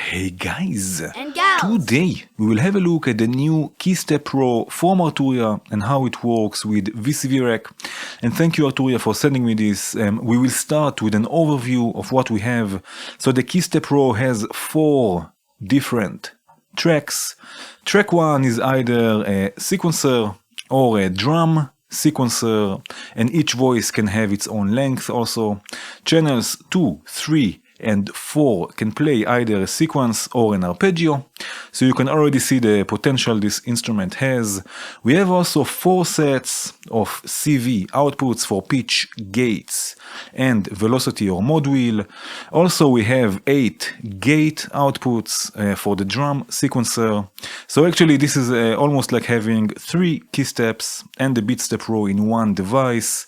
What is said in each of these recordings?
Hey guys! And gals! Today we will have a look at the new KEystep Pro from Arturia and how it works with VCV Rack. And thank you Arturia for sending me this. We will start with an overview of what we have. So the KEystep Pro has 4 different tracks. Track 1 is either a sequencer or a drum sequencer, and each voice can have its own length also. Channels 2, 3 and 4 can play either a sequence or an arpeggio, so you can already see the potential this instrument has. We have also 4 sets of CV outputs for pitch, gates and velocity or mod wheel. Also we have 8 gate outputs for the drum sequencer. So actually this is almost like having 3 keysteps and the BeatStep Pro in one device.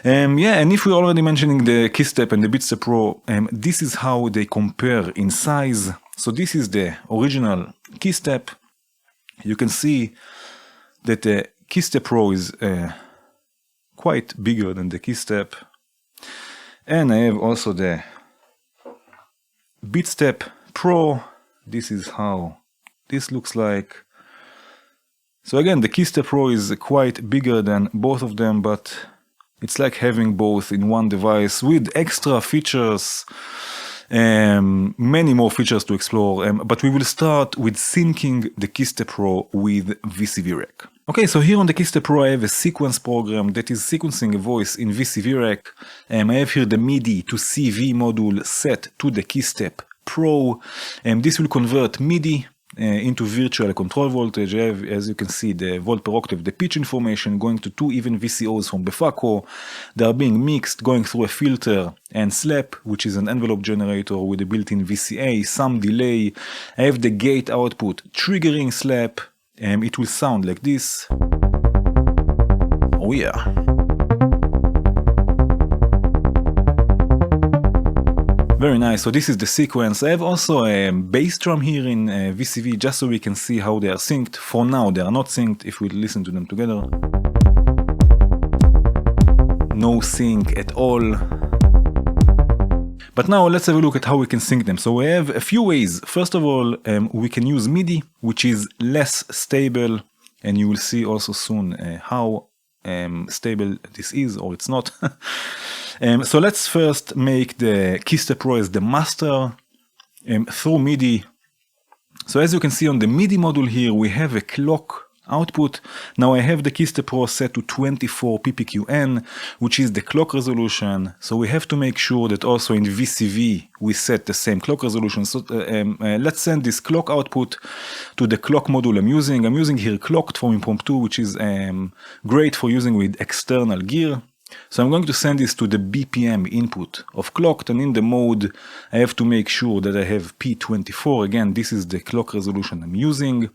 And if we're already mentioning the KEystep and the BeatStep Pro, this is how they compare in size. So this is the original KEystep. You can see that the KEystep Pro is quite bigger than the KEystep. And I have also the BeatStep Pro. This is how this looks like. So again, the KEystep Pro is quite bigger than both of them, but it's like having both in one device with extra features, many more features to explore, but we will start with syncing the KEystep Pro with VCV Rack. Okay, so here on the KEystep Pro I have a sequence program that is sequencing a voice in VCV Rack. I have here the Midi to CV module set to the KEystep Pro. This will convert Midi into virtual control voltage. I have, as you can see, the volt per octave, the pitch information going to 2 even VCOs from Befaco. They are being mixed, going through a filter and slap, which is an envelope generator with a built-in VCA, some delay. I have the gate output triggering slap. It will sound like this. Oh yeah. Very nice, so this is the sequence. I have also a bass drum here in VCV just so we can see how they are synced. For now they are not synced if we listen to them together. No sync at all. But now let's have a look at how we can sync them. So we have a few ways. First of all, we can use Midi, which is less stable, and you will see also soon how stable this is, or it's not. So let's first make the KEystep Pro as the master through Midi. So as you can see on the Midi module here, we have a clock output. Now I have the KEystep Pro set to 24 ppqn, which is the clock resolution. So we have to make sure that also in VCV we set the same clock resolution. So let's send this clock output to the clock module I'm using. I'm using here Clocked from Impromptu, which is great for using with external gear. So I'm going to send this to the BPM input of Clocked, and in the mode I have to make sure that I have P24. Again, this is the clock resolution I'm using.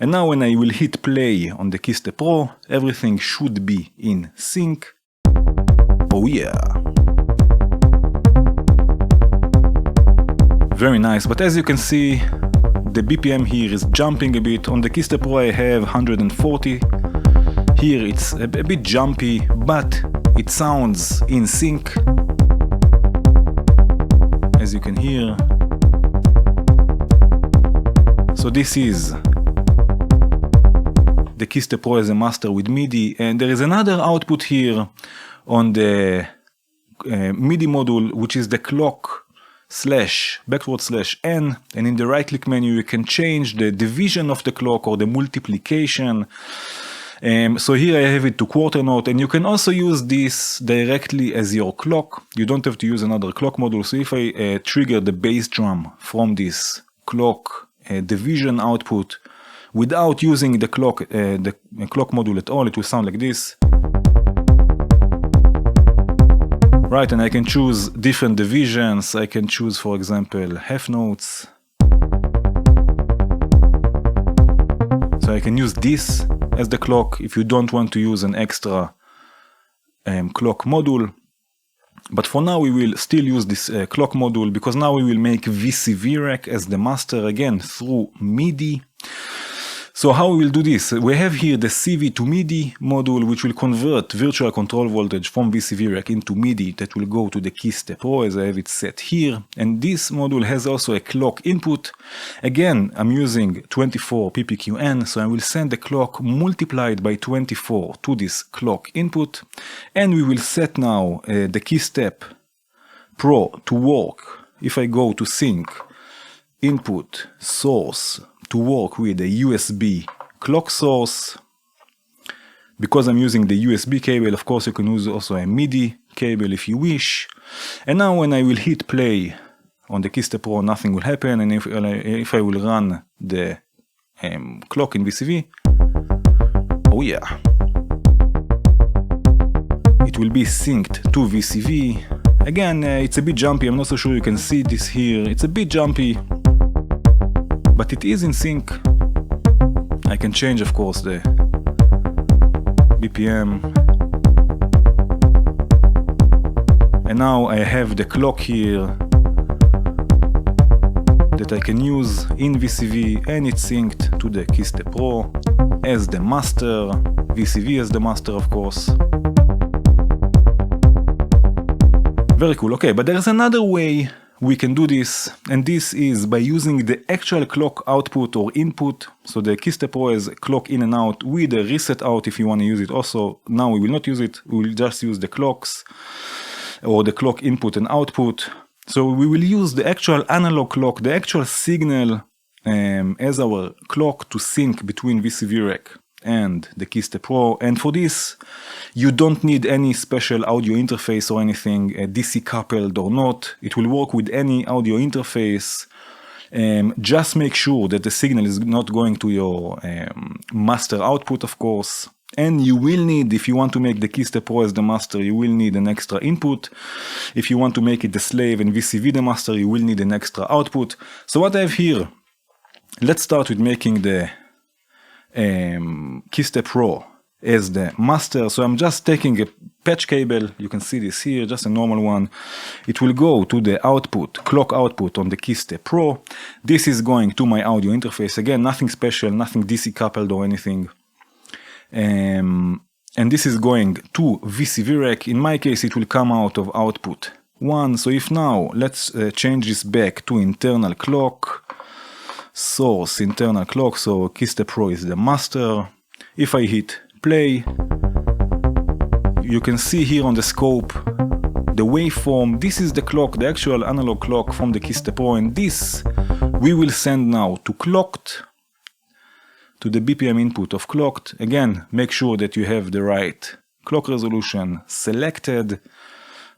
And now when I will hit play on the KEystep Pro, everything should be in sync. Oh yeah! Very nice, but as you can see, the BPM here is jumping a bit. On the KEystep Pro I have 140. Here it's a bit jumpy, but it sounds in sync, as you can hear. So this is the KEystep Pro as a master with Midi, and there is another output here on the Midi module, which is the clock /n, and in the right click menu you can change the division of the clock or the multiplication. So here I have it to quarter note, and you can also use this directly as your clock. You don't have to use another clock module. So if I trigger the bass drum from this clock division output without using the clock module at all, it will sound like this. Right, and I can choose different divisions. I can choose, for example, half notes. So I can use this as the clock if you don't want to use an extra clock module. But for now we will still use this clock module, because now we will make VCV Rack as the master again through Midi. So how we will do this? We have here the CV to MIDI module, which will convert virtual control voltage from VCV Rack into MIDI that will go to the KEystep Pro as I have it set here. And this module has also a clock input. Again, I'm using 24 PPQN, so I will send the clock multiplied by 24 to this clock input. And we will set now the KEystep Pro to work. If I go to sync, input, source, to work with a USB clock source. Because I'm using the USB cable, of course you can use also a MIDI cable if you wish. And now when I will hit play on the KEystep Pro, nothing will happen. And if I will run the clock in VCV, oh yeah, it will be synced to VCV. Again, it's a bit jumpy, I'm not so sure you can see this here. It's a bit jumpy, but it is in sync. I can change, of course, the BPM. And now I have the clock here that I can use in VCV, and it's synced to the KEystep Pro as the master, VCV as the master, of course. Very cool. Okay, but there's another way we can do this, and this is by using the actual clock output or input. So the KEystep Pro has clock in and out with a reset out if you want to use it also. Now we will not use it, we will just use the clocks or the clock input and output. So we will use the actual analog clock, the actual signal as our clock to sync between VCV Rack and the KEystep Pro. And for this, you don't need any special audio interface or anything, DC coupled or not. It will work with any audio interface. Just make sure that the signal is not going to your master output, of course. And you will need, if you want to make the KEystep Pro as the master, you will need an extra input. If you want to make it the slave and VCV the master, you will need an extra output. So what I have here, let's start with making the KEystep Pro as the master. So I'm just taking a patch cable, you can see this here, just a normal one. It will go to the output, clock output on the KEystep Pro. This is going to my audio interface. Again, nothing special, nothing DC coupled or anything. And this is going to VCV Rack. In my case, it will come out of output 1. So if now, let's change this back to internal clock. Source, internal clock, so KEystep Pro is the master. If I hit play, you can see here on the scope the waveform. This is the clock, the actual analog clock from the KEystep Pro, and this we will send now to clocked, to the BPM input of clocked. Again, make sure that you have the right clock resolution selected.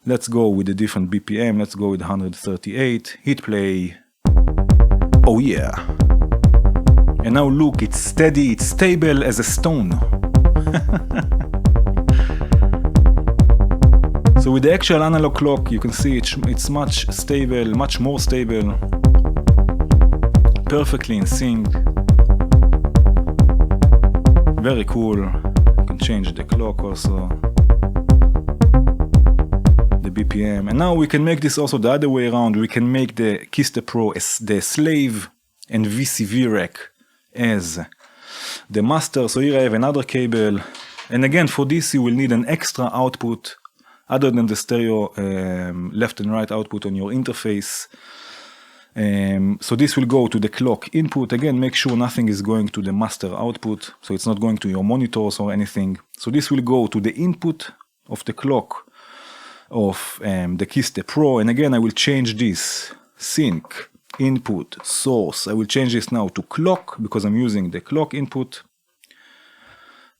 Let's go with a different BPM, let's go with 138, hit play. Oh yeah. And now look, it's steady, it's stable as a stone. So with the actual analog clock, you can see it's much stable, much more stable. Perfectly in sync. Very cool. You can change the clock also. The BPM. And now we can make this also the other way around. We can make the KEystep Pro as the slave and VCV Rack as the master. So here I have another cable. And again, for this you will need an extra output other than the stereo left and right output on your interface. So this will go to the clock input. Again, make sure nothing is going to the master output, so it's not going to your monitors or anything. So this will go to the input of the clock of the KEystep Pro. And again, I will change this sync, input, source. I will change this now to clock because I'm using the clock input.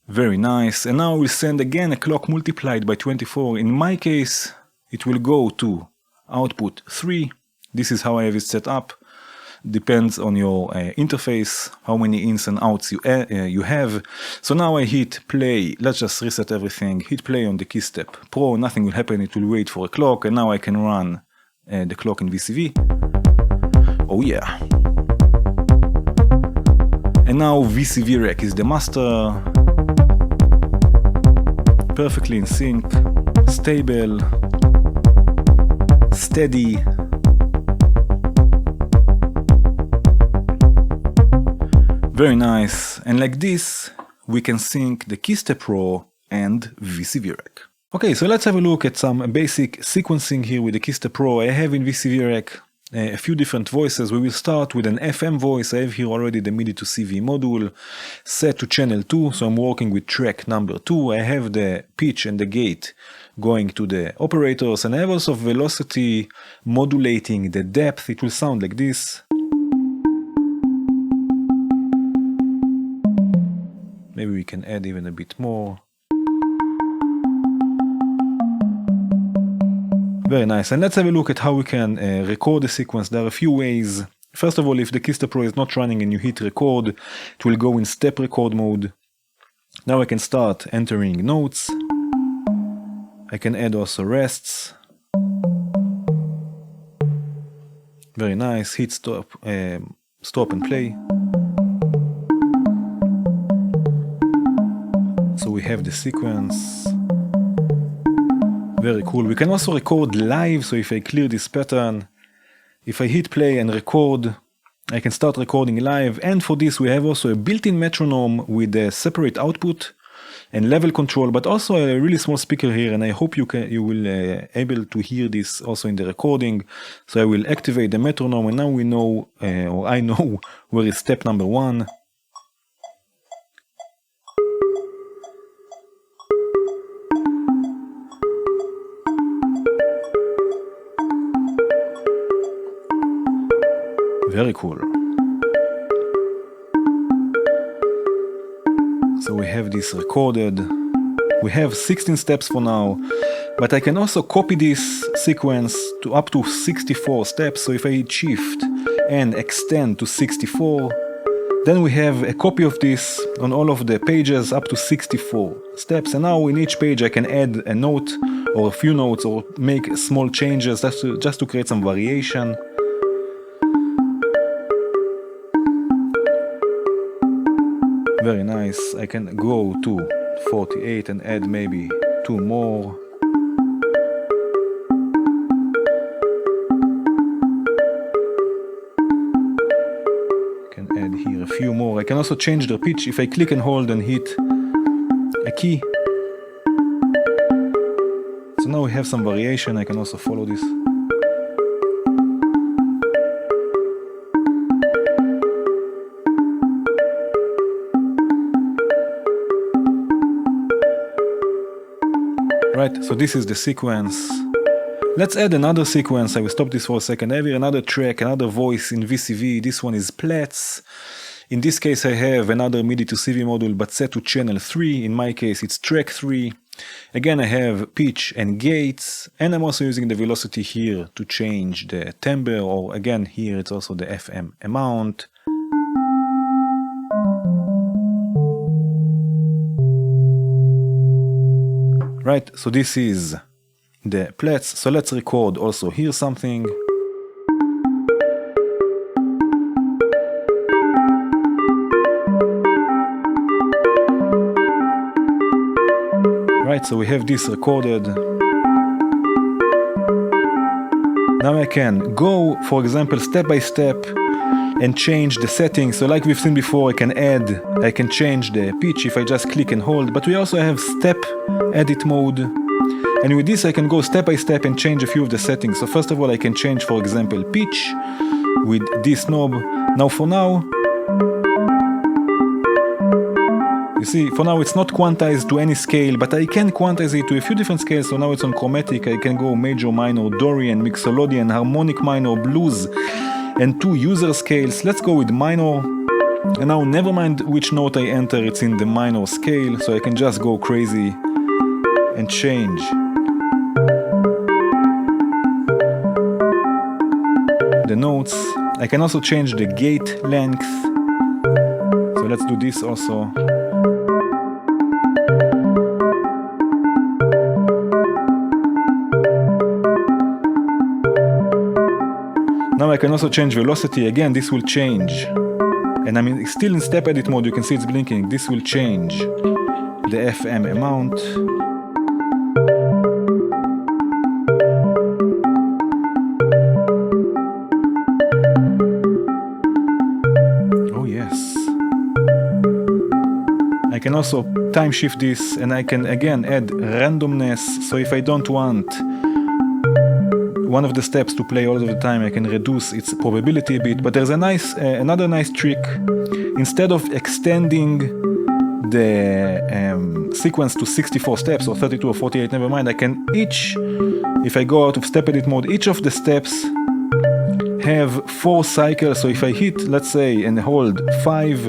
Very nice. And now we'll send again a clock multiplied by 24. In my case, it will go to output 3. This is how I have it set up. Depends on your interface, how many ins and outs you have. So now I hit play. Let's just reset everything. Hit play on the KEystep Pro. Nothing will happen. It will wait for a clock. And now I can run the clock in VCV. Oh yeah. And now VCV Rack is the master. Perfectly in sync, stable, steady. Very nice. And like this, we can sync the KEystep Pro and VCV Rack. Okay, so let's have a look at some basic sequencing here with the KEystep Pro. I have in VCV Rack a few different voices. We will start with an FM voice. I have here already the Midi to CV module set to channel 2, so I'm working with track number 2. I have the pitch and the gate going to the operators, and I have also velocity modulating the depth. It will sound like this. Maybe we can add even a bit more. Very nice. And let's have a look at how we can record the sequence. There are a few ways. First of all, if the KEystep Pro is not running and you hit record, it will go in step record mode. Now I can start entering notes. I can add also rests. Very nice. Hit stop, stop and play. So we have the sequence. Very cool. We can also record live, so if I clear this pattern, if I hit play and record, I can start recording live. And for this we have also a built-in metronome with a separate output and level control, but also a really small speaker here, and I hope you will able to hear this also in the recording. So I will activate the metronome, and now we know, or I know, where is step number 1. Very cool. So we have this recorded. We have 16 steps for now, but I can also copy this sequence to up to 64 steps. So if I hit shift and extend to 64, then we have a copy of this on all of the pages up to 64 steps. And now in each page I can add a note or a few notes or make small changes just to create some variation. Very nice. I can go to 48 and add maybe 2 more. I can add here a few more. I can also change the pitch if I click and hold and hit a key. So now we have some variation. I can also follow this. Right, so this is the sequence. Let's add another sequence. I will stop this for a second. I have here another track, another voice in VCV. This one is Plats. In this case I have another Midi to CV module, but set to channel 3. In my case it's track 3. Again I have pitch and gates, and I'm also using the velocity here to change the timbre, or again here it's also the FM amount. Right, so this is the Plats. So let's record also here something. Right, so we have this recorded. Now I can go, for example, step by step and change the settings. So like we've seen before, I can change the pitch if I just click and hold, but we also have step edit mode. And with this I can go step by step and change a few of the settings. So first of all I can change, for example, pitch with this knob. Now for now, you see, for now it's not quantized to any scale, but I can quantize it to a few different scales. So now it's on chromatic. I can go major, minor, Dorian, mixolydian, harmonic minor, blues, and 2 user scales. Let's go with minor. And now never mind which note I enter, it's in the minor scale, so I can just go crazy and change the notes. I can also change the gate length. So let's do this also. Now I can also change velocity. Again, this will change. And I'm still in step edit mode. You can see it's blinking. This will change the FM amount. Oh yes. can also time shift this, and I can again add randomness. So if I don't want one of the steps to play all of the time, I can reduce its probability a bit. But there's another nice trick. Instead of extending the sequence to 64 steps or 32 or 48, never mind, I can if I go out of step edit mode, each of the steps have 4 cycles. So if I hit, let's say, and hold 5,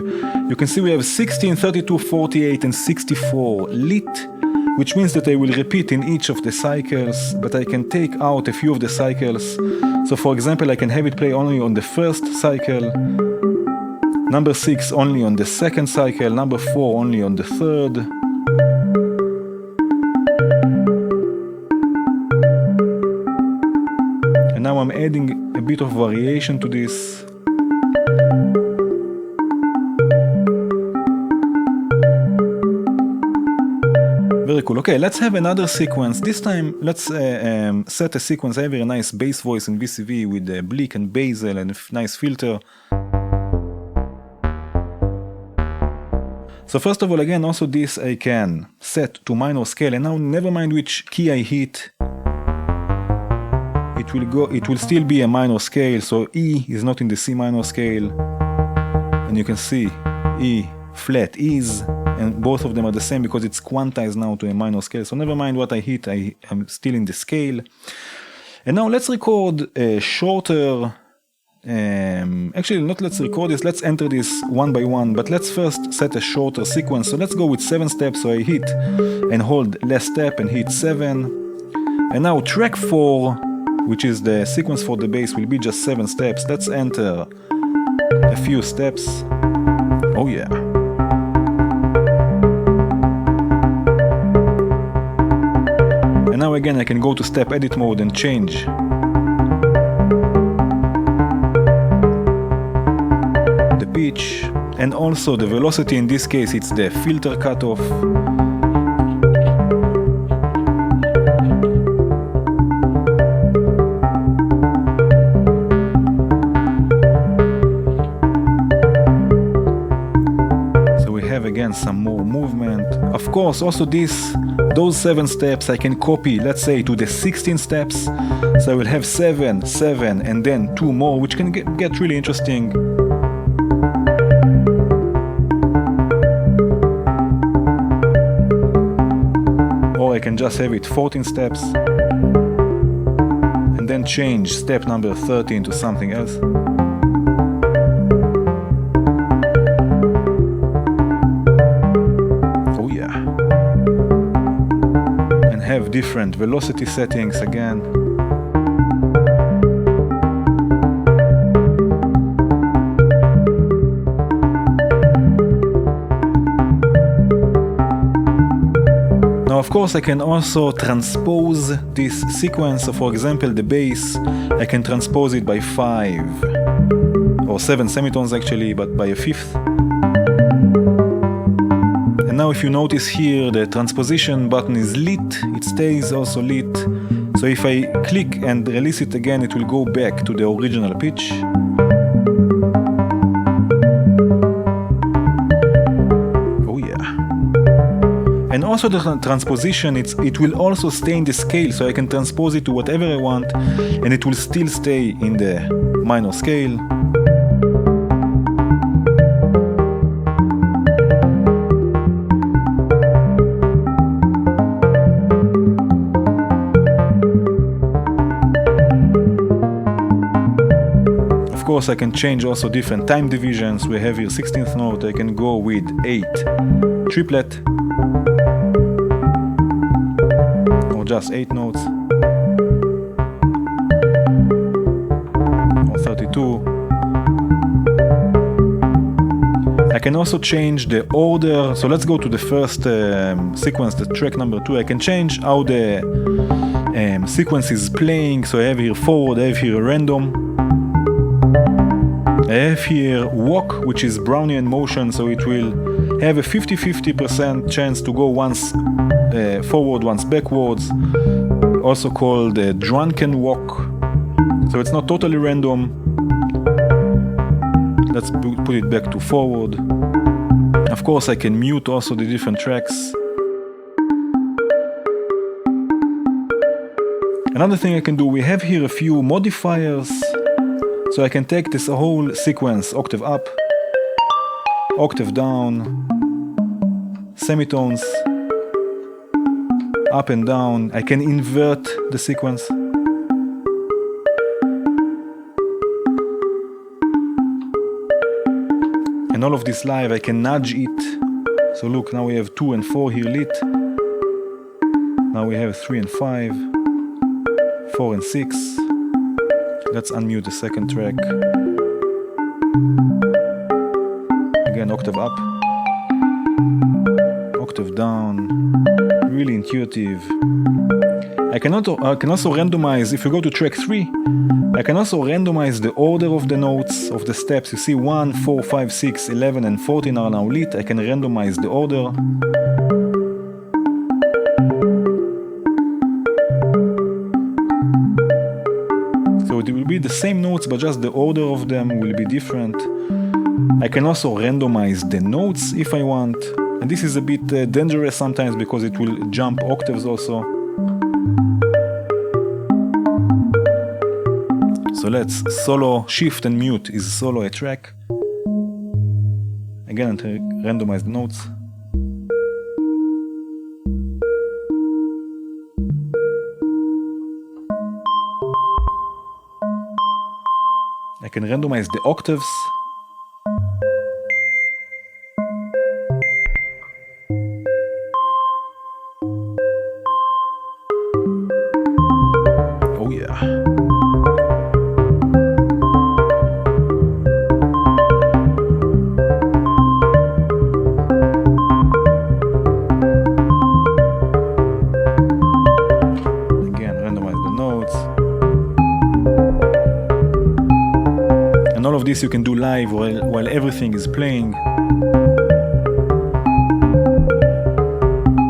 you can see we have 16, 32, 48 and 64 lit, which means that I will repeat in each of the cycles, but I can take out a few of the cycles. So for example, I can have it play only on the first cycle, number 6 only on the second cycle, number 4 only on the third. And now I'm adding a bit of variation to this. Very cool. Okay, let's have another sequence. This time, let's set a sequence. I have a nice bass voice in VCV with bleak and basil and a nice filter. So first of all, again, also this I can set to minor scale, and now never mind which key I hit, it will still be a minor scale. So E is not in the C minor scale, and you can see E flat is, and both of them are the same because it's quantized now to a minor scale. So never mind what I hit, I'm still in the scale. And now let's record a shorter, actually not let's record this, let's enter this one by one, but let's first set a shorter sequence. So let's go with 7 steps. So I hit and hold last step and hit 7. And now track 4, which is the sequence for the bass, will be just 7 steps. Let's enter a few steps. Oh yeah. And now again I can go to step edit mode and change the pitch and also the velocity. In this case it's the filter cutoff. So we have again some more movement. Of course also those 7 steps I can copy, let's say, to the 16 steps. So I will have 7, 7 and then 2 more, which can get really interesting. Or I can just have it 14 steps and then change step number 13 to something else. Have different velocity settings again. Now of course I can also transpose this sequence. So for example the bass, I can transpose it by 5 or 7 semitones actually, but by a 5th. Now if you notice here, the transposition button is lit, it stays also lit. So if I click and release it again, it will go back to the original pitch. Oh yeah. And also the transposition, it will also stay in the scale, so I can transpose it to whatever I want and it will still stay in the minor scale. Of course I can change also different time divisions. We have here 16th note, I can go with 8 triplet or just 8 notes or 32. I can also change the order. So let's go to the first sequence, the track number 2. I can change how the sequence is playing. So I have here forward, I have here random. I have here walk, which is Brownian motion, so it will have a 50-50% chance to go once forward, once backwards, also called drunken walk. So it's not totally random. Let's put it back to forward. Of course, I can mute also the different tracks. Another thing I can do, we have here a few modifiers. So I can take this whole sequence, octave up, octave down, semitones, up and down. I can invert the sequence. And all of this live, I can nudge it. So look, now we have 2 and 4 here lit. Now we have 3 and 5, 4 and 6. Let's unmute the second track. Again, octave up, octave down. Really intuitive. I can also randomize, if you go to track 3, I can also randomize the order of the notes, of the steps. You see 1, 4, 5, 6, 11 and 14 are now lit. I can randomize the order. So it will be the same notes, but just the order of them will be different. I can also randomize the notes if I want. And this is a bit dangerous sometimes because it will jump octaves also. So let's solo, shift and mute is solo a track. Again, randomize the notes. I can randomize the octaves. Oh yeah. Again, randomize the notes. And all of this you can do live while everything is playing.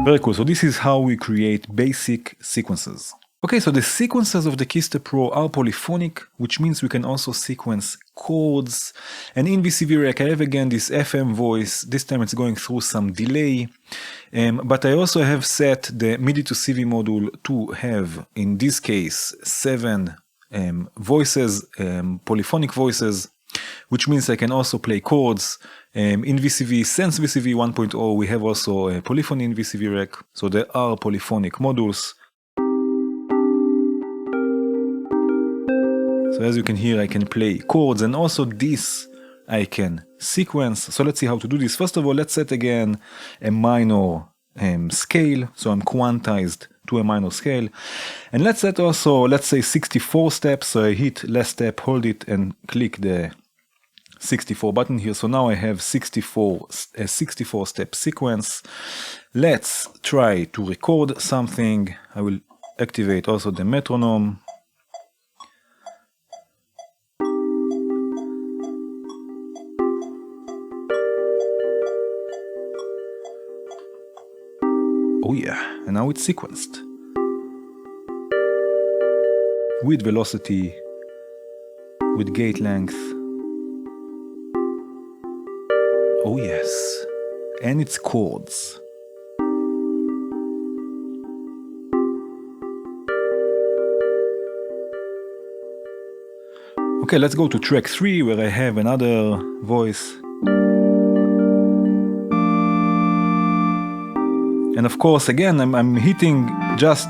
Very cool. So this is how we create basic sequences. Okay, so the sequences of the KEystep Pro are polyphonic, which means we can also sequence chords. And in VCV Rack, I have again this FM voice. This time it's going through some delay. But I also have set the Midi to CV module to have, in this case, 7 voices, polyphonic voices, which means I can also play chords. In VCV, since VCV 1.0, we have also a polyphony in VCV Rack. So there are polyphonic modules. So as you can hear, I can play chords, and also this I can sequence. So let's see how to do this. First of all, let's set again a minor scale. So I'm quantized to a minor scale. And let's set also, let's say 64 steps. So I hit last step, hold it, and click the 64 button here. So now I have a 64 step sequence. Let's try to record something. I will activate also the metronome. Oh yeah, and now it's sequenced. With velocity, with gate length. Oh yes, and it's chords. Okay, let's go to track 3 where I have another voice. And of course, again, I'm hitting just,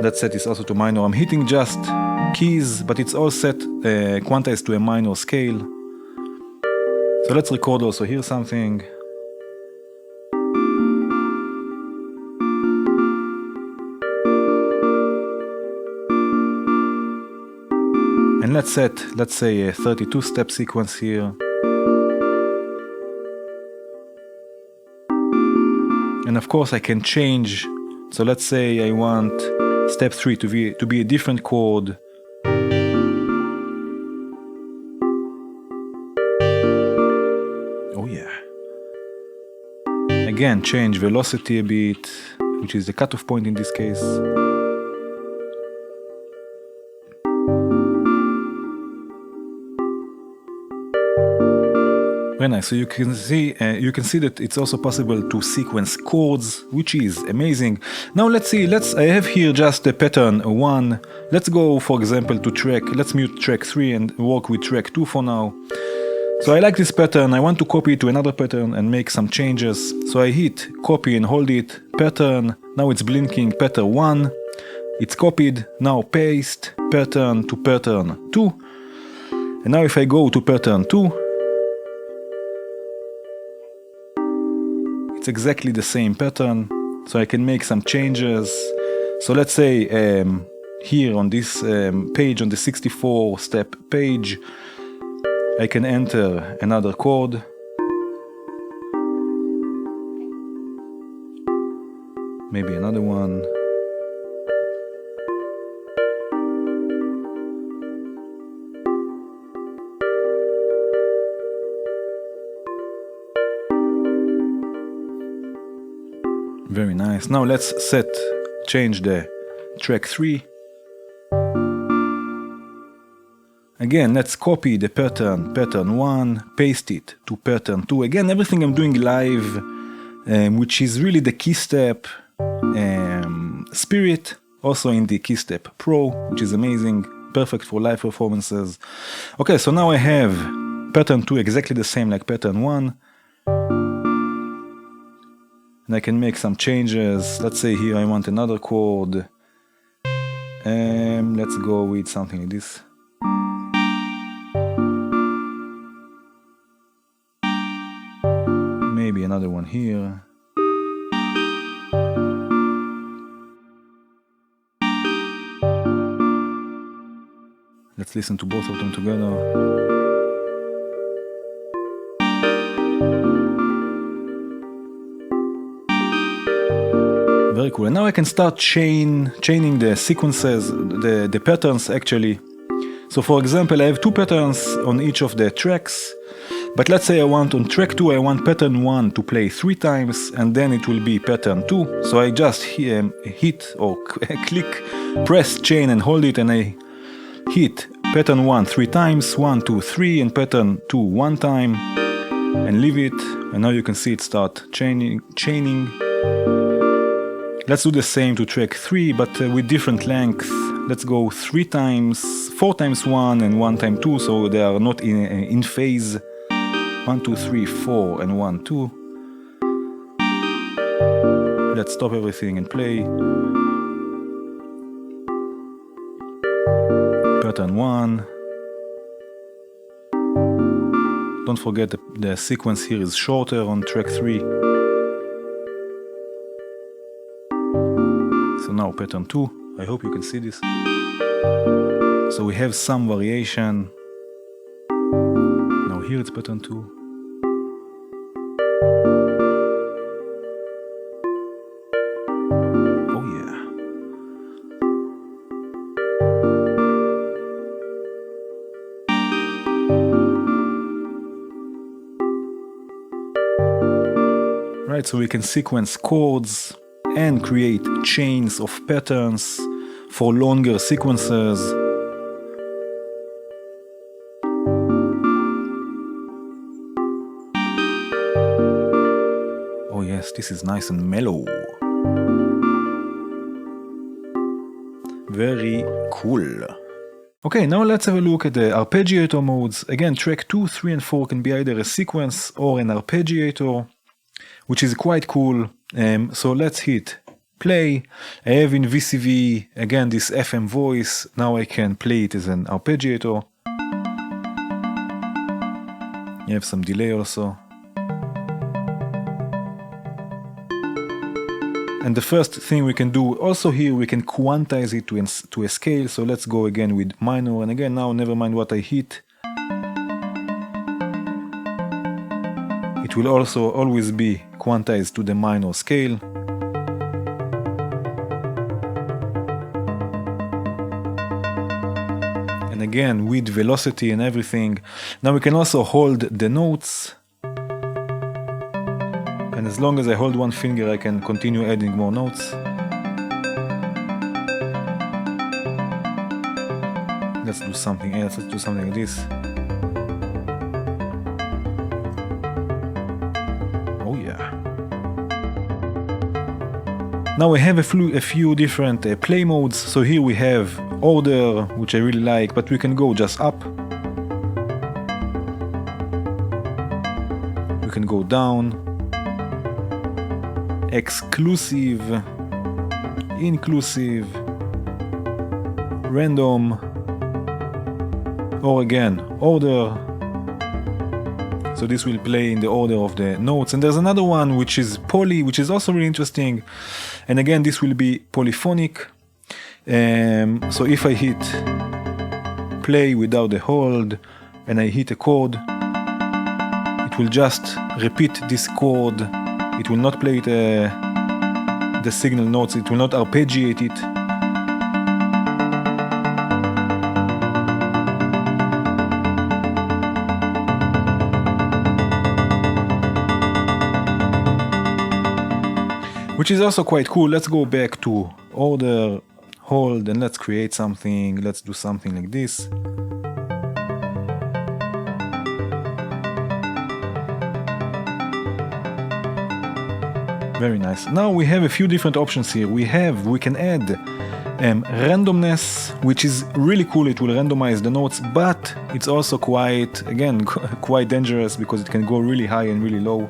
let's set this also to minor, I'm hitting just keys, but it's all set, quantized to a minor scale. So let's record also here something. And let's say a 32 step sequence here. And of course I can change, so let's say I want step 3 to be a different chord. Oh yeah. Again, change velocity a bit, which is the cutoff point in this case. Very nice. So you can see that it's also possible to sequence chords, which is amazing. Now let's see. I have here just a pattern 1. Let's go, for example, to track. Let's mute track 3 and work with track 2 for now. So I like this pattern. I want to copy it to another pattern and make some changes. So I hit copy and hold it. Pattern. Now it's blinking. Pattern 1. It's copied. Now paste. Pattern to pattern 2. And now if I go to pattern 2, it's exactly the same pattern. So I can make some changes. So let's say here on this page, on the 64 step page, I can enter another chord. Maybe another one. Very nice. Now let's change the track 3. Again, let's copy the pattern 1, paste it to pattern 2. Again, everything I'm doing live, which is really the KEystep spirit, also in the KEystep Pro, which is amazing, perfect for live performances. Okay, so now I have pattern 2 exactly the same like pattern 1. And I can make some changes. Let's say here I want another chord. Let's go with something like this. Maybe another one here. Let's listen to both of them together. Very cool. And now I can start chaining the sequences, the patterns actually. So for example, I have 2 patterns on each of the tracks. But let's say I want on track 2, I want pattern 1 to play 3 times, and then it will be pattern 2. So I just hit or click, press chain and hold it, and I hit pattern 1 3 times, 1, 2, 3, and pattern 2 1 time, and leave it. And now you can see it start chaining. Let's do the same to track 3, but with different length. Let's go 3 times, 4 times 1 and 1 time 2, so they are not in phase. 1, 2, 3, 4 and 1, 2. Let's stop everything and play. Pattern 1. Don't forget the sequence here is shorter on track 3. So now pattern 2, I hope you can see this. So we have some variation. Now here it's pattern 2. Oh yeah. Right, so we can sequence chords and create chains of patterns for longer sequences. Oh yes, this is nice and mellow. Very cool. Okay, now let's have a look at the arpeggiator modes. Again, track 2, 3 and 4 can be either a sequence or an arpeggiator, which is quite cool. So let's hit play. I have in VCV again this FM voice. Now I can play it as an arpeggiator. You have some delay also. And the first thing we can do also here, we can quantize it to a scale. So let's go again with minor, and again now never mind what I hit. It will also always be quantized to the minor scale. And again with velocity and everything. Now we can also hold the notes. And as long as I hold one finger, I can continue adding more notes. Let's do something else. Let's do something like this. Now I have a few different play modes. So here we have order, which I really like, but we can go just up. We can go down. Exclusive, inclusive, random, or again, order. So this will play in the order of the notes. And there's another one which is poly, which is also really interesting. And again, this will be polyphonic. So if I hit play without the hold and I hit a chord, it will just repeat this chord. It will not play the signal notes. It will not arpeggiate it. Which is also quite cool. Let's go back to order, hold, and let's create something. Let's do something like this. Very nice. Now we have a few different options here. We can add randomness, which is really cool. It will randomize the notes, but it's also quite dangerous because it can go really high and really low.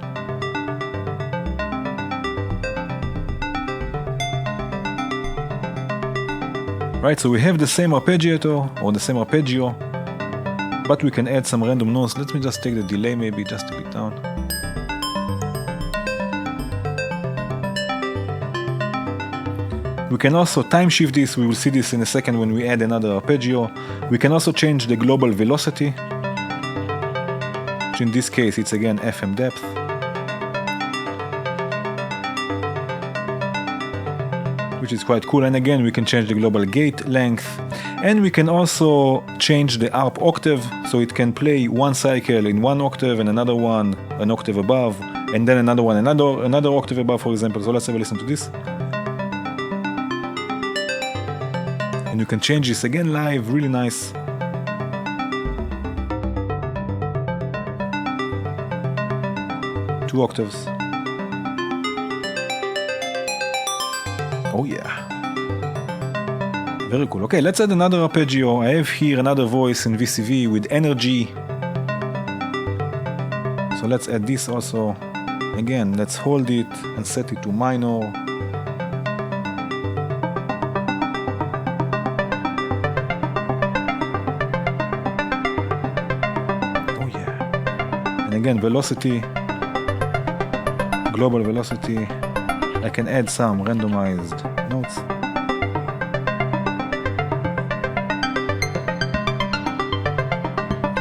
Right, so we have the same arpeggiator or the same arpeggio, but we can add some random notes. Let me just take the delay maybe just a bit down. We can also time shift this. We will see this in a second when we add another arpeggio. We can also change the global velocity, which in this case it's again FM depth. Which is quite cool, and again we can change the global gate length, and we can also change the ARP octave, so it can play one cycle in one octave and another one an octave above, and then another one another octave above, for example. So let's have a listen to this. And you can change this again live, really nice. Two octaves. Oh yeah, very cool. Okay, let's add another arpeggio. I have here another voice in VCV with energy. So let's add this also. Again, let's hold it and set it to minor. Oh yeah. And again, velocity, global velocity. I can add some randomized notes.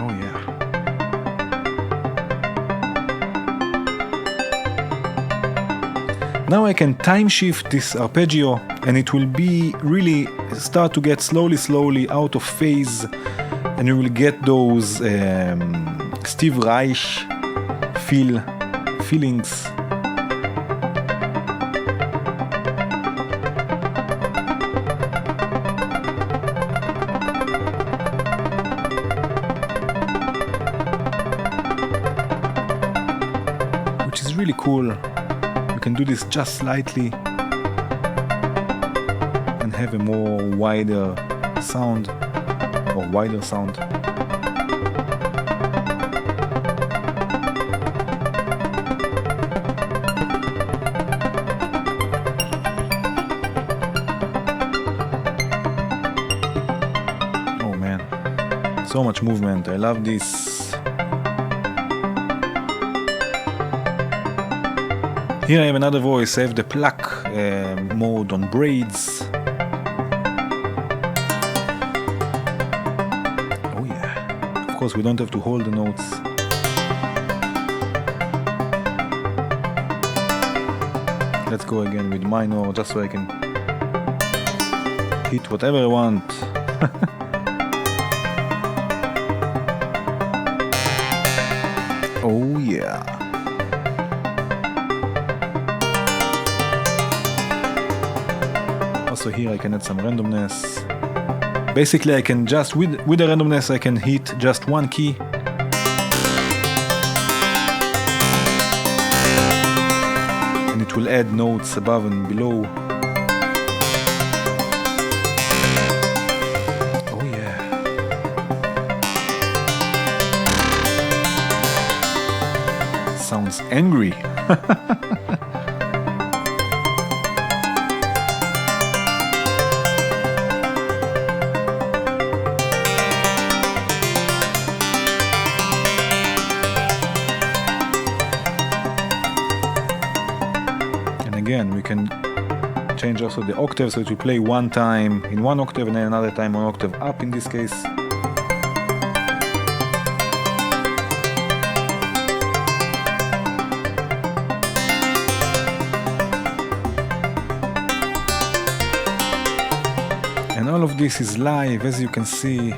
Oh yeah. Now I can time shift this arpeggio and it will be really start to get slowly out of phase, and you will get those Steve Reich feelings. Really cool. We can do this just slightly and have a more wider sound. Oh man, so much movement. I love this. Here I have another voice. I have the pluck mode on braids. Oh yeah. Of course we don't have to hold the notes. Let's go again with minor, just so I can hit whatever I want. Oh yeah. So here I can add some randomness. Basically I can just, with the randomness I can hit just one key. And it will add notes above and below. sounds angry. And again, we can change also the octave, so it will play one time in one octave and then another time one octave up in this case. And all of this is live, as you can see.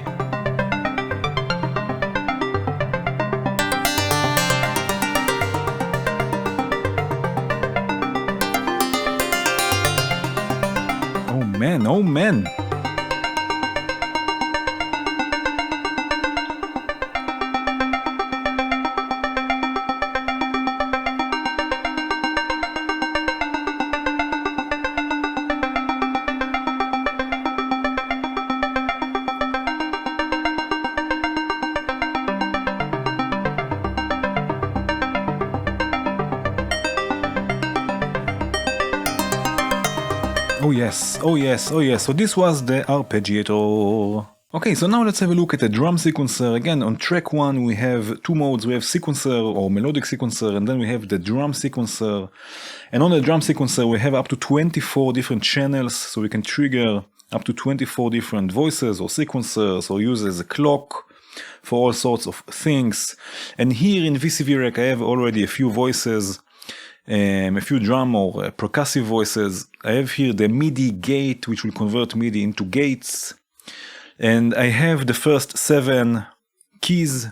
Oh man! Oh yes, oh yes, oh yes, so this was the Arpeggiator. Okay, so now let's have a look at the drum sequencer. Again, on track 1 we have two modes. We have sequencer or melodic sequencer, and then we have the drum sequencer. And on the drum sequencer we have up to 24 different channels, so we can trigger up to 24 different voices or sequencers or use as a clock for all sorts of things. And here in VCV Rack I have already a few voices. A few drum or percussive voices. I have here the Midi gate, which will convert Midi into gates. And I have the first 7 keys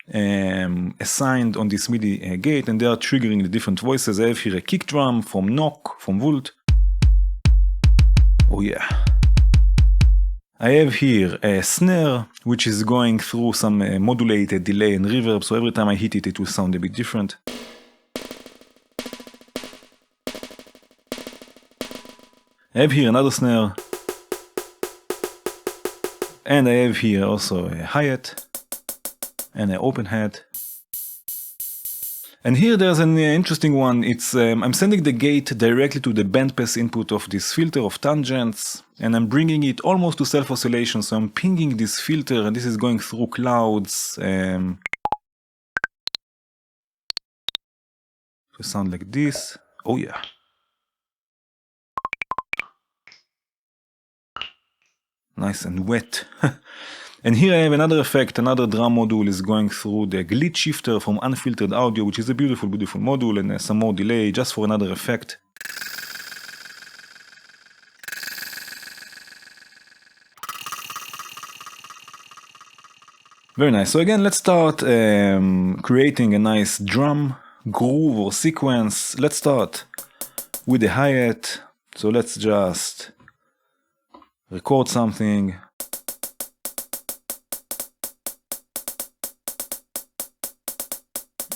assigned on this Midi gate, and they are triggering the different voices. I have here a kick drum from Knock, from Volt. Oh yeah. I have here a snare, which is going through some modulated delay and reverb, so every time I hit it, it will sound a bit different. I have here another snare, and I have here also a hi-hat and an open hat. And here there's an interesting one. It's I'm sending the gate directly to the bandpass input of this filter of tangents, and I'm bringing it almost to self-oscillation, so I'm pinging this filter, and this is going through clouds. To sound like this. Oh yeah. Nice and wet. And here I have another effect. Another drum module is going through the glitch shifter from unfiltered audio, which is a beautiful, beautiful module, and some more delay just for another effect. Very nice. So again, let's start creating a nice drum groove or sequence. Let's start with the hi-hat. So let's just record something.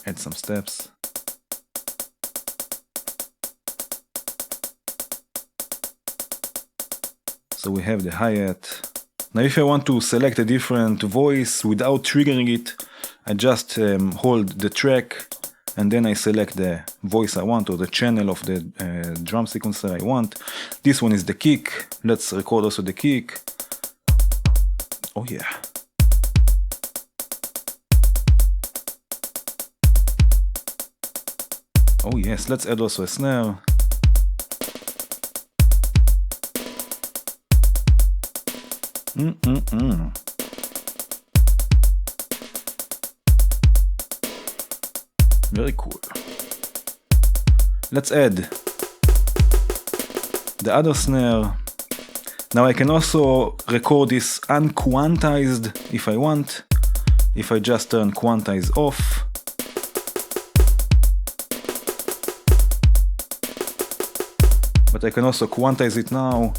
Add some steps. So we have the hi-hat. Now if I want to select a different voice without triggering it, I just hold the track and then I select the voice I want or the channel of the drum sequencer I want. This one is the kick. Let's record also the kick. Oh yeah. Oh yes, let's add also a snare. Very cool. Let's add the other snare. Now I can also record this unquantized if I want. If I just turn quantize off. But I can also quantize it now.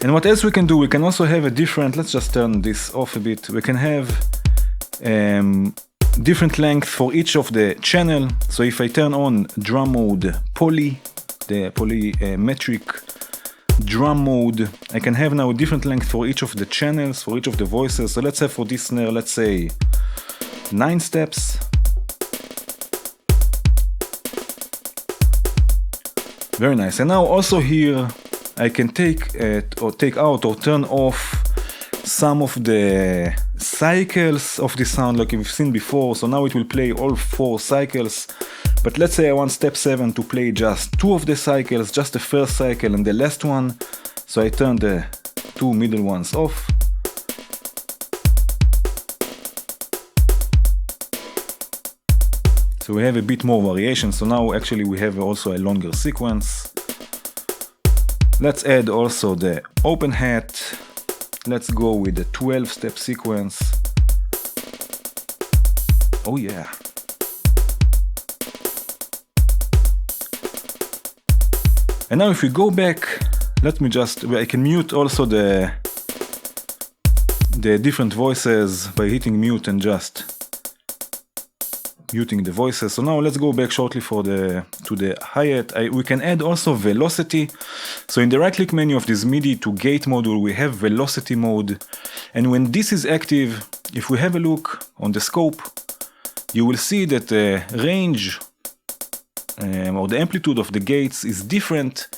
And what else we can do? We can also have a different, let's just turn this off a bit. We can have different length for each of the channel. So if I turn on drum mode poly, the polymetric drum mode. I can have now a different length for each of the channels, for each of the voices. So let's have for this snare, let's say 9 steps. Very nice. And now also here I can take out or turn off some of the cycles of the sound like we've seen before. So now it will play all 4 cycles. But let's say I want step 7 to play just 2 of the cycles, just the first cycle and the last one. So I turn the 2 middle ones off. So we have a bit more variation. So now actually we have also a longer sequence. Let's add also the open hat. Let's go with the 12-step sequence. Oh yeah. And now if we go back, I can mute also the different voices by hitting mute and just muting the voices. So now let's go back shortly to the hi-hat. We can add also velocity. So in the right-click menu of this MIDI to gate module, we have velocity mode. And when this is active, if we have a look on the scope, you will see that the range or the amplitude of the gates is different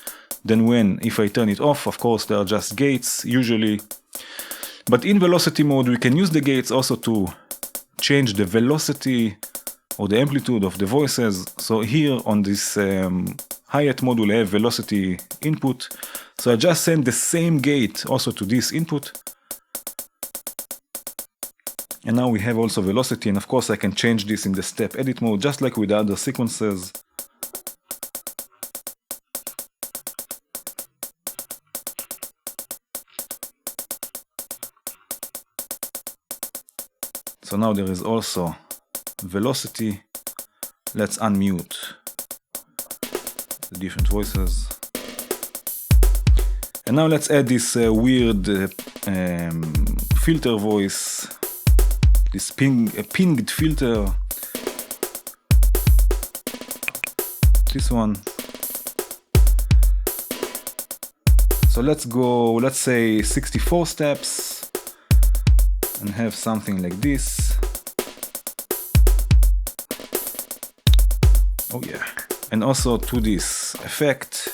than if I turn it off. Of course, they are just gates usually. But in velocity mode, we can use the gates also to change the velocity or the amplitude of the voices. So here on this hi-hat module, I have velocity input. So I just send the same gate also to this input. And now we have also velocity. And of course, I can change this in the step edit mode, just like with the other sequences. So now there is also velocity. Let's unmute the different voices. And now let's add this weird filter voice, this pinged filter. This one. So let's go, let's say 64 steps. And have something like this. Oh yeah. And also to this effect,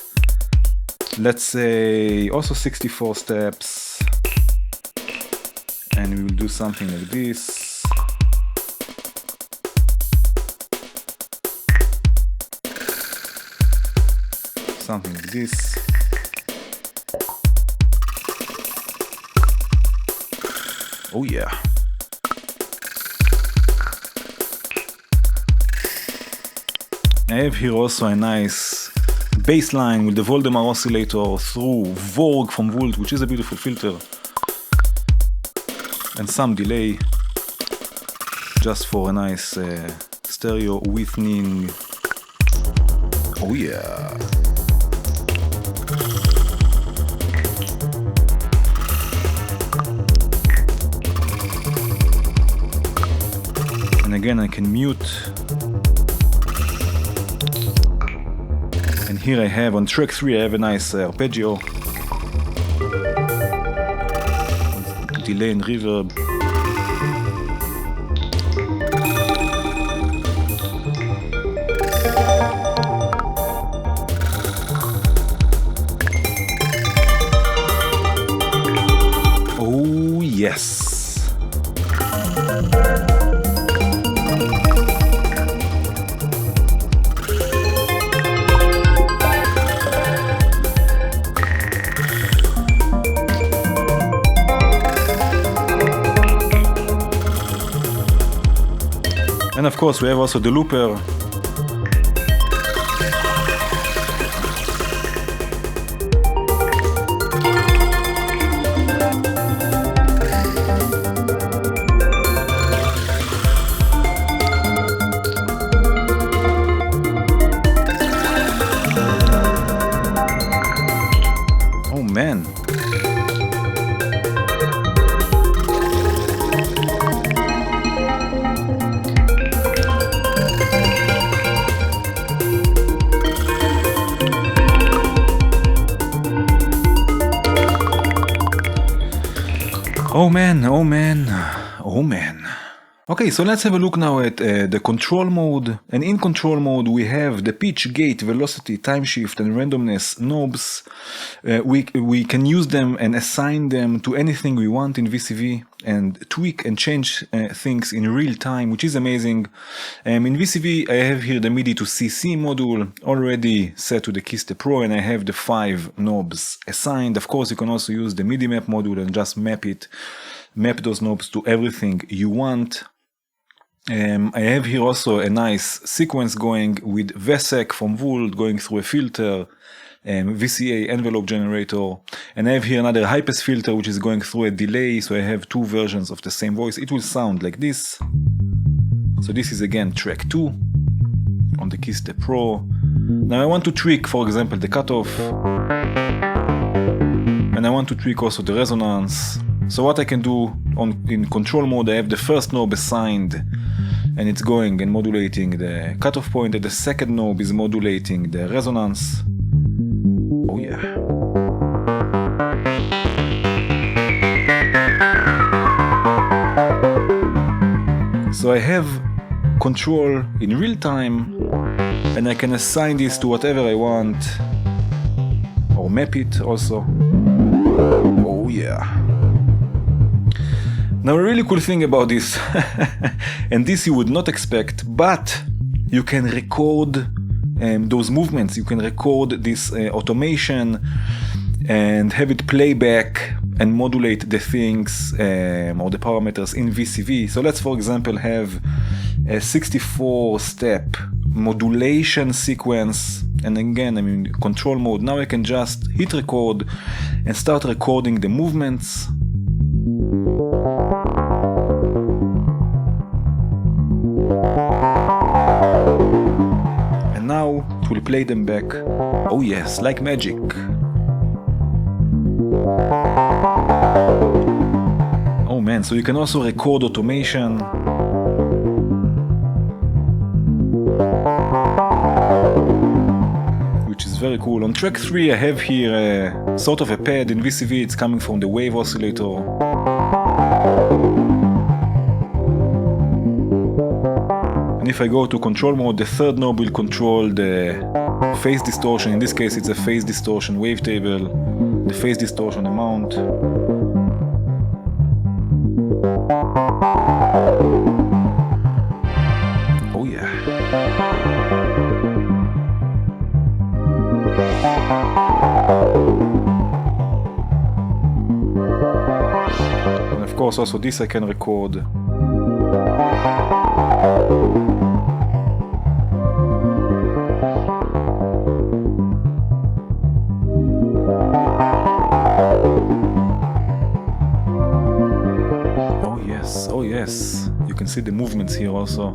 let's say also 64 steps. And we will do something like this. Something like this. Oh yeah. I have here also a nice bass line with the Voldemar oscillator through Vorg from Volt, which is a beautiful filter. And some delay, just for a nice stereo whitening. Oh yeah. And again I can mute. And here I have on track 3 I have a nice arpeggio. Delay and reverb. Oh yes. And of course we have also the looper. Oh man. Oh man, oh man, oh man. Okay, so let's have a look now at the control mode. And in control mode we have the pitch, gate, velocity, time shift and randomness knobs. We can use them and assign them to anything we want in VCV and tweak and change things in real time, which is amazing. In VCV I have here the Midi to CC module already set to the KEystep Pro, and I have the 5 knobs assigned. Of course you can also use the Midi map module and just map those knobs to everything you want. I have here also a nice sequence going with VSEC from Vult going through a filter, VCA envelope generator, and I have here another high-pass filter which is going through a delay, so I have 2 versions of the same voice. It will sound like this. So this is again track 2 on the KEystep Pro. Now I want to tweak, for example, the cutoff, and I want to tweak also the resonance. So what I can do in control mode, I have the first knob assigned and it's going and modulating the cutoff point, and the second knob is modulating the resonance. Oh yeah. So I have control in real time and I can assign this to whatever I want or map it also. Oh yeah. Now a really cool thing about this, and this you would not expect, but you can record those movements, you can record this automation and have it play back and modulate the things or the parameters in VCV. So let's for example have a 64-step modulation sequence, and again I'm in control mode. Now I can just hit record and start recording the movements. And now it will play them back. Oh yes, like magic. Oh man, so you can also record automation. Which is very cool. On track 3 I have here sort of a pad in VCV. It's coming from the wave oscillator. And if I go to control mode, the third knob will control the phase distortion. In this case it's a phase distortion wavetable, the phase distortion amount. Oh yeah. And of course also this I can record. Oh yes, you can see the movements here also.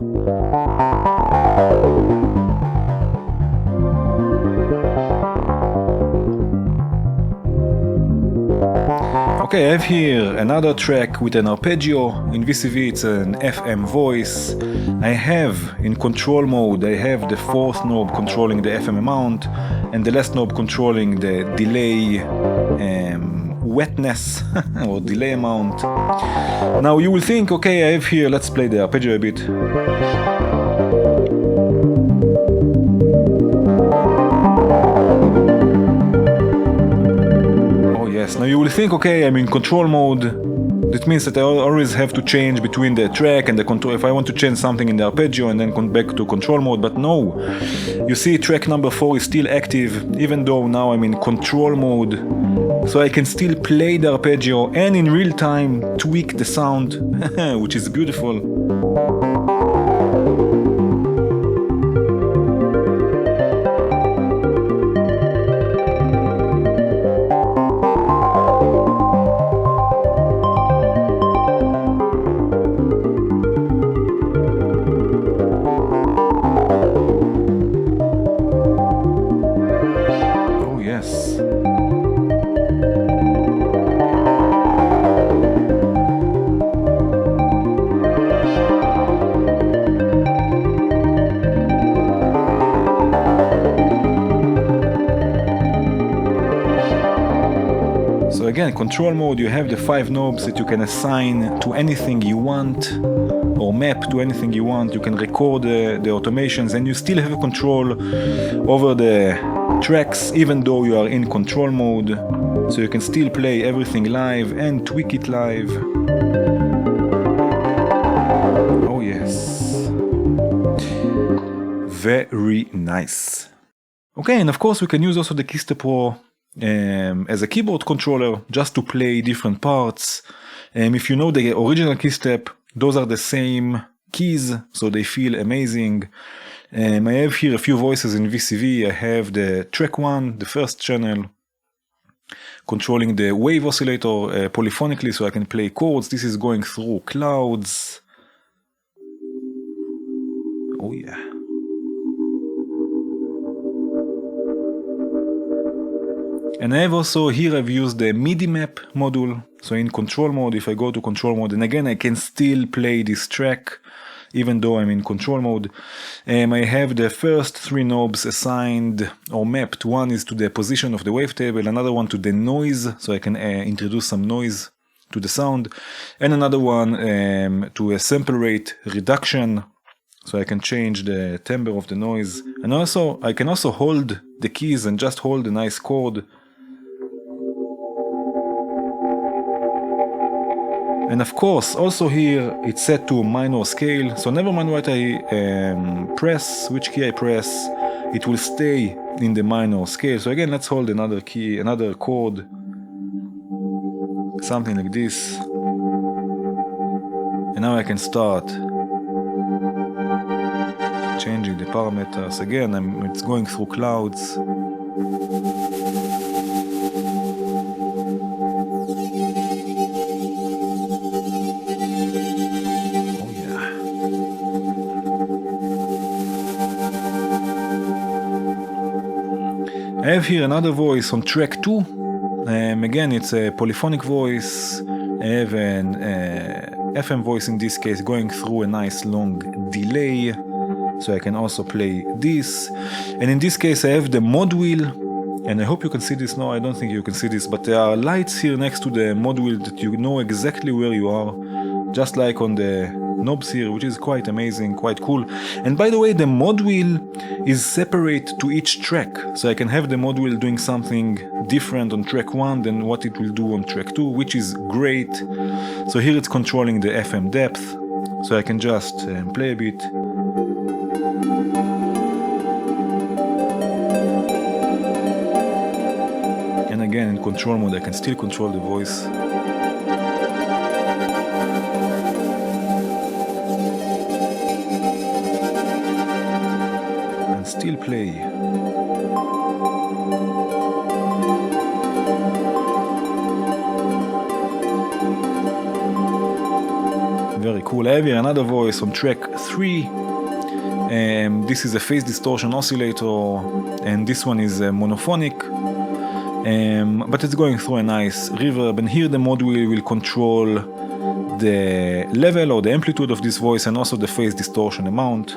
Okay, I have here another track with an arpeggio. In VCV it's an FM voice. I have in control mode, I have the 4th knob controlling the FM amount and the last knob controlling the delay wetness or delay amount. Now you will think, okay, I have here, let's play the arpeggio a bit. Oh yes, now you will think, okay, I'm in control mode. That means that I always have to change between the track and the control. If I want to change something in the arpeggio and then come back to control mode, but no. You see track number 4 is still active, even though now I'm in control mode. So I can still play the arpeggio and in real time tweak the sound, which is beautiful. Oh yes. control mode, you have the 5 knobs that you can assign to anything you want or map to anything you want. You can record the automations and you still have control over the tracks even though you are in control mode. So you can still play everything live and tweak it live. Oh yes. Very nice. Okay, and of course we can use also the KEystep Pro as a keyboard controller just to play different parts. If you know the original KEystep, those are the same keys, so they feel amazing. I have here a few voices in VCV. I have the track 1, the first channel, controlling the wave oscillator polyphonically so I can play chords. This is going through clouds. Oh yeah. And I have also here I've used the Midi map module. So in control mode, if I go to control mode, and again I can still play this track even though I'm in control mode. I have the first 3 knobs assigned or mapped. One is to the position of the wavetable, another one to the noise, so I can introduce some noise to the sound, and another one to a sample rate reduction, so I can change the timbre of the noise. And also I can also hold the keys and just hold a nice chord. And of course, also here it's set to minor scale, so never mind what I press, which key I press, it will stay in the minor scale. So again, let's hold another key, another chord, something like this. And now I can start changing the parameters. Again, it's going through clouds. I have here another voice on track 2. Again, it's a polyphonic voice. I have an FM voice in this case going through a nice long delay, so I can also play this. And in this case I have the mod wheel, and I hope you can see this. No, I don't think you can see this, but there are lights here next to the mod wheel that you know exactly where you are, just like on the knobs here, which is quite amazing, quite cool. And by the way, the mod wheel is separate to each track, so I can have the mod wheel doing something different on track 1 than what it will do on track 2, which is great. So here it's controlling the FM depth, so I can just play a bit. And again, in control mode I can still control the voice. Still play. Very cool. I have here another voice on track 3. This is a phase distortion oscillator, and this one is monophonic, but it's going through a nice reverb. And here the mod wheel will control the level or the amplitude of this voice and also the phase distortion amount.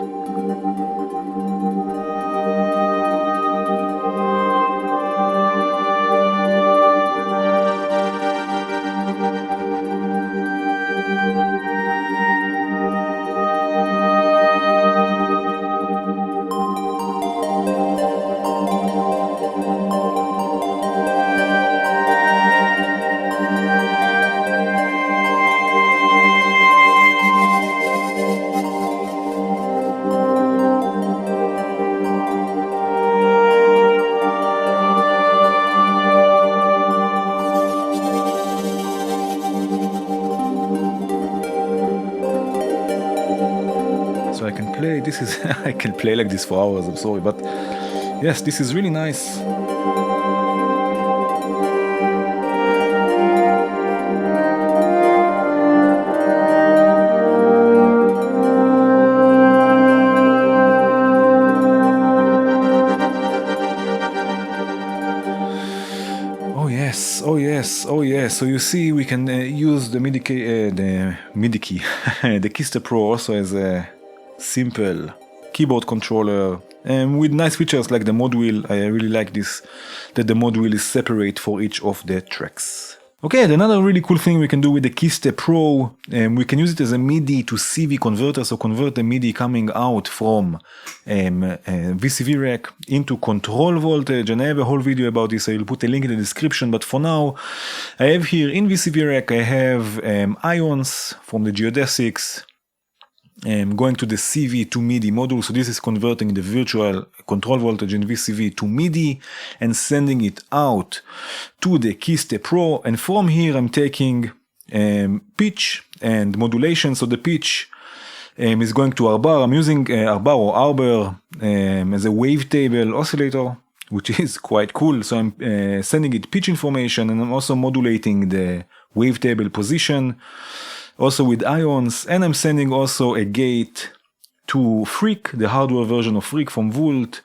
So I can play, this is, I can play like this for hours, I'm sorry, but yes, this is really nice. Oh yes, so you see we can use the Midi key, the KEystep Pro also as a simple keyboard controller with nice features like the mod wheel. I really like this, that the mod wheel is separate for each of the tracks. Okay, and another really cool thing we can do with the KEystep Pro, we can use it as a Midi to CV converter, so convert the Midi coming out from VCV Rack into control voltage, and I have a whole video about this. I will put a link in the description, but for now, I have here in VCV Rack, I have ions from the geodesics, going to the CV to Midi module. So this is converting the virtual control voltage in VCV to Midi and sending it out to the KEystep Pro. And from here, I'm taking pitch and modulation. So the pitch is going to Arbar. I'm using Arbar or Arbor as a wavetable oscillator, which is quite cool. So I'm sending it pitch information, and I'm also modulating the wavetable position, also with ions, and I'm sending also a gate to Freak, the hardware version of Freak from Volt,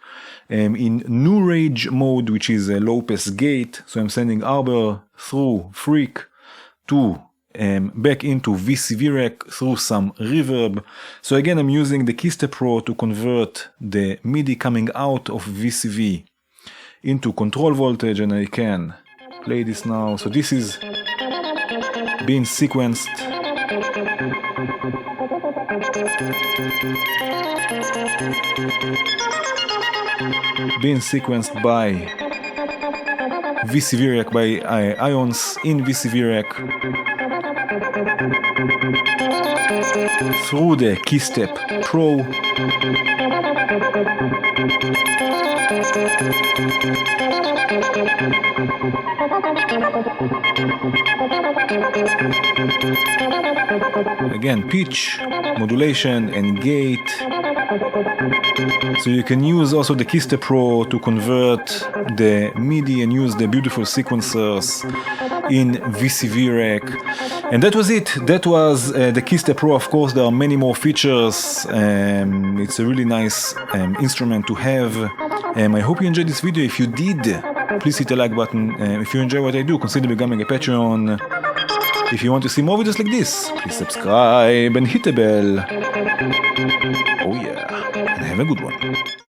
in new range mode, which is a low pass gate. So I'm sending Arbor through Freak to back into VCV Rack through some reverb. So again, I'm using the KEystep Pro to convert the Midi coming out of VCV into control voltage, and I can play this now. So this is being sequenced. Being sequenced by VCV Rack, by ions in VCV Rack through the KEystep Pro. Again, pitch, modulation, and gate. So you can use also the KEystep Pro to convert the Midi and use the beautiful sequencers in VCV Rack. And that was it. That was the KEystep Pro. Of course, there are many more features. It's a really nice instrument to have. I hope you enjoyed this video. If you did, please hit the like button. If you enjoy what I do, consider becoming a Patreon. If you want to see more videos like this, please subscribe and hit the bell. Oh yeah, and have a good one.